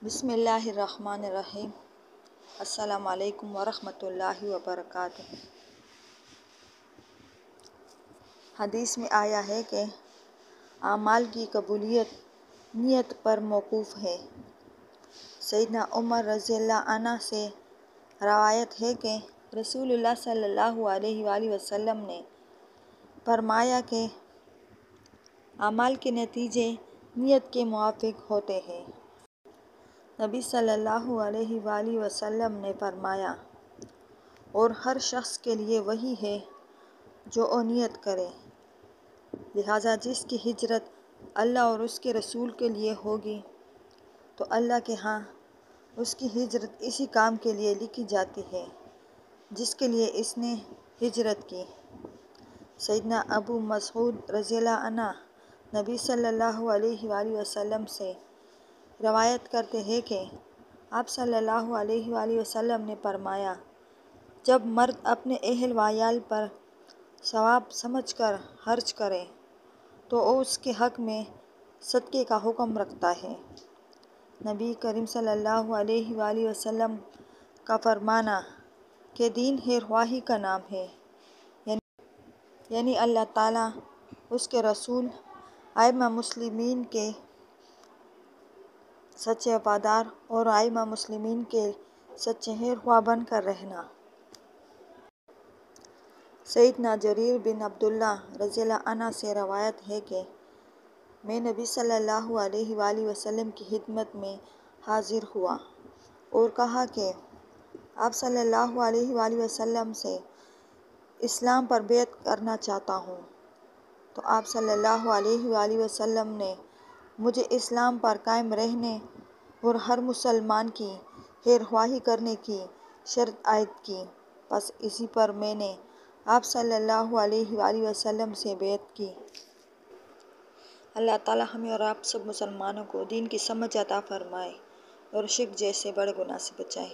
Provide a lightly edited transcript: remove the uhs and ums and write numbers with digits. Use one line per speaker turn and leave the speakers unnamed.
بسم اللہ الرحمن الرحیم۔ السلام علیکم ورحمۃ اللہ وبرکاتہ۔ حدیث میں آیا ہے کہ اعمال کی قبولیت نیت پر موقوف ہے۔ سیدنا عمر رضی اللہ عنہ سے روایت ہے کہ رسول اللہ صلی اللہ علیہ وآلہ وسلم نے فرمایا کہ اعمال کے نتیجے نیت کے موافق ہوتے ہیں۔ نبی صلی اللہ علیہ وآلہ وسلم نے فرمایا، اور ہر شخص کے لیے وہی ہے جو نیت کرے، لہٰذا جس کی ہجرت اللہ اور اس کے رسول کے لیے ہوگی تو اللہ کے ہاں اس کی ہجرت اسی کام کے لیے لکھی جاتی ہے جس کے لیے اس نے ہجرت کی۔ سیدنا ابو مسعود رضی اللہ عنہ نبی صلی اللہ علیہ وآلہ وسلم سے روایت کرتے ہیں کہ آپ صلی اللہ علیہ وآلہ وسلم نے فرمایا، جب مرد اپنے اہل و عیال پر ثواب سمجھ کر خرچ کرے تو وہ اس کے حق میں صدقے کا حکم رکھتا ہے۔ نبی کریم صلی اللہ علیہ وآلہ وسلم کا فرمانا کہ دین خیر خواہی کا نام ہے، یعنی اللہ تعالیٰ، اس کے رسول، ائمہ مسلمین کے سچے وفادار اور ائمہ مسلمین کے سچے خیر خواہ بن کر رہنا۔ سیدنا جریر بن عبداللہ رضی اللہ عنہ سے روایت ہے کہ میں نبی صلی اللہ علیہ وآلہ وسلم کی خدمت میں حاضر ہوا اور کہا کہ آپ صلی اللہ علیہ وآلہ وسلم سے اسلام پر بیعت کرنا چاہتا ہوں، تو آپ صلی اللہ علیہ وآلہ وسلم نے مجھے اسلام پر قائم رہنے اور ہر مسلمان کی خیر خواہی کرنے کی شرط عائد کی۔ پس اسی پر میں نے آپ صلی اللہ علیہ وآلہ وسلم سے بیعت کی۔ اللہ تعالیٰ ہمیں اور آپ سب مسلمانوں کو دین کی سمجھ عطا فرمائے اور شرک جیسے بڑے گناہ سے بچائے۔